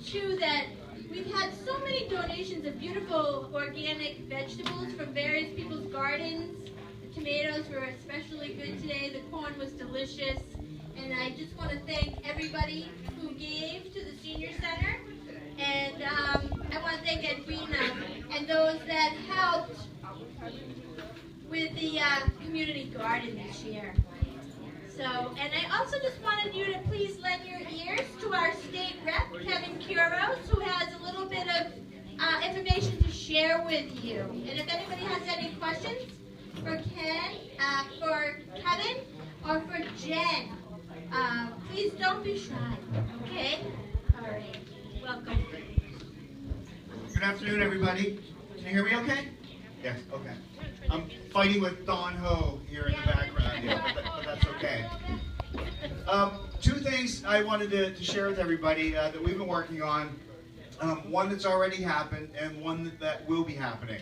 too that we've had so many donations of beautiful organic vegetables from various people's gardens. The tomatoes were especially good today. The corn was delicious. And I just want to thank everybody who gave to the Senior Center. And I want to thank Edwina and those that helped with the community garden this year. So, and I also just wanted you to please lend your ears to our state rep, Kevin Kuros, who has a little bit of information to share with you. And if anybody has any questions for for Kevin, or for Jen, please don't be shy, okay? All right, welcome. Good afternoon, everybody. Can you hear me okay? Yes, okay. I'm fighting with Don Ho here in the background, but that's okay. Two things I wanted to share with everybody that we've been working on. One that's already happened and one that will be happening.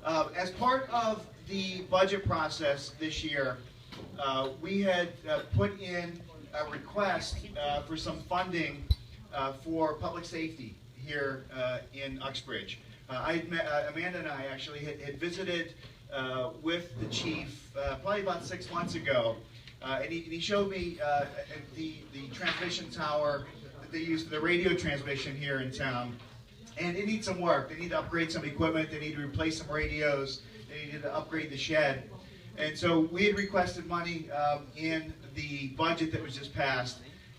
As part of the budget process this year, we had put in a request for some funding for public safety here in Uxbridge. Amanda and I actually had visited with the chief probably about 6 months ago, and he showed me the transmission tower that they use for the radio transmission here in town, and it needs some work. They need to upgrade some equipment, they need to replace some radios, they need to upgrade the shed. And so we had requested money in the budget that was just passed,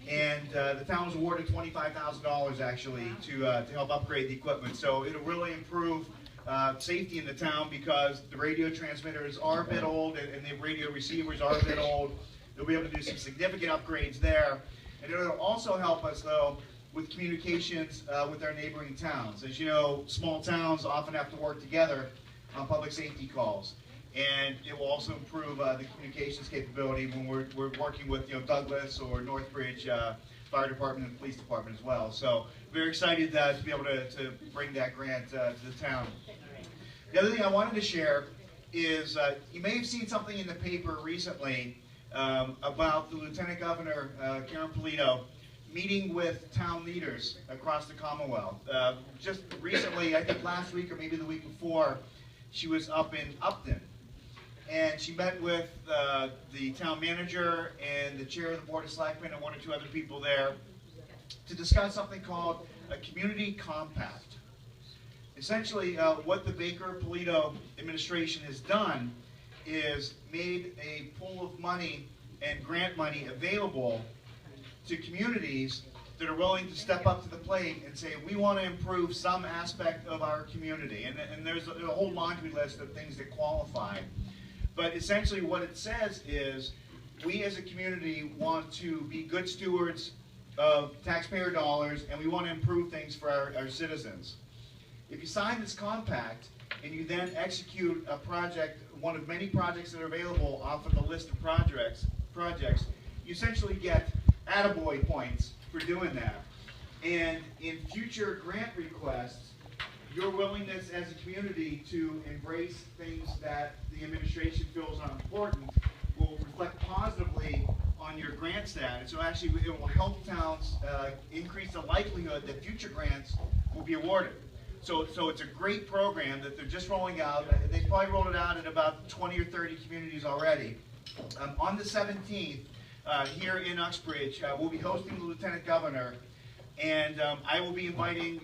and the town was awarded $25,000 actually to help upgrade the equipment. So it'll really improve safety in the town because the radio transmitters are a bit old and the radio receivers are a bit old. They'll be able to do some significant upgrades there. And it'll also help us though with communications with our neighboring towns. As you know, small towns often have to work together on public safety calls. And it will also improve the communications capability when we're working with Douglas or Northbridge Fire Department and Police Department as well. So very excited to be able to bring that grant to the town. The other thing I wanted to share is you may have seen something in the paper recently about the Lieutenant Governor, Karen Polito, meeting with town leaders across the Commonwealth. Just recently, I think last week or maybe the week before, she was up in Upton. And she met with the town manager and the chair of the Board of Selectmen and one or two other people there to discuss something called a community compact. Essentially, what the Baker-Polito administration has done is made a pool of money and grant money available to communities that are willing to step up to the plate and say, we want to improve some aspect of our community. And there's a whole laundry list of things that qualify. But essentially what it says is, we as a community want to be good stewards of taxpayer dollars and we want to improve things for our citizens. If you sign this compact and you then execute a project, one of many projects that are available off of the list of projects, you essentially get attaboy points for doing that. And in future grant requests, your willingness as a community to embrace things that the administration feels are important will reflect positively on your grant status. So actually it will help towns increase the likelihood that future grants will be awarded. So it's a great program that they're just rolling out. They probably rolled it out in about 20 or 30 communities already. On the 17th, here in Uxbridge, we'll be hosting the Lieutenant Governor. And I will be inviting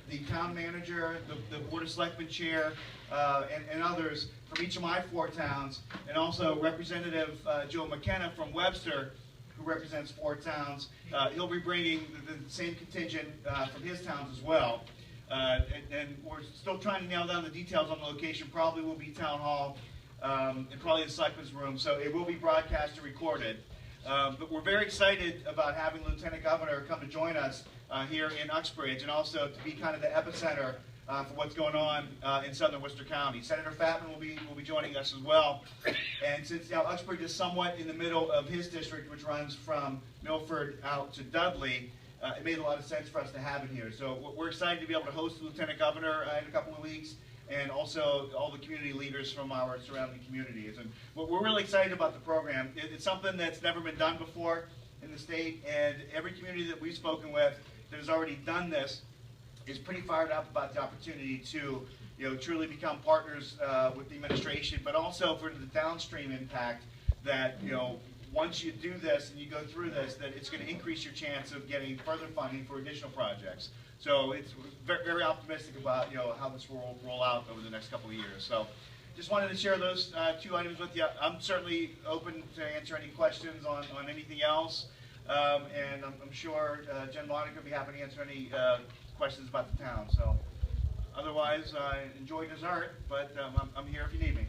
the town manager, the Board of Selectmen chair, and others from each of my 4 towns, and also Representative Joe McKenna from Webster, who represents 4 towns. He'll be bringing the same contingent from his towns as well. And we're still trying to nail down the details on the location. Probably will be Town Hall and probably the Selectmen's room, so it will be broadcast and recorded. But we're very excited about having Lieutenant Governor come to join us here in Uxbridge, and also to be kind of the epicenter for what's going on in southern Worcester County. Senator Fatman will be joining us as well. And since Uxbridge is somewhat in the middle of his district, which runs from Milford out to Dudley, it made a lot of sense for us to have him here. So we're excited to be able to host the Lieutenant Governor in a couple of weeks, and also all the community leaders from our surrounding communities. And we're really excited about the program. It's something that's never been done before in the state, and every community that we've spoken with that has already done this is pretty fired up about the opportunity to, truly become partners with the administration, but also for the downstream impact that, once you do this and you go through this, that it's going to increase your chance of getting further funding for additional projects. So it's very, very optimistic about, how this will roll out over the next couple of years. So just wanted to share those 2 items with you. I'm certainly open to answer any questions on anything else. And I'm sure Jen Monica will be happy to answer any questions about the town. So otherwise, enjoy dessert, but I'm here if you need me.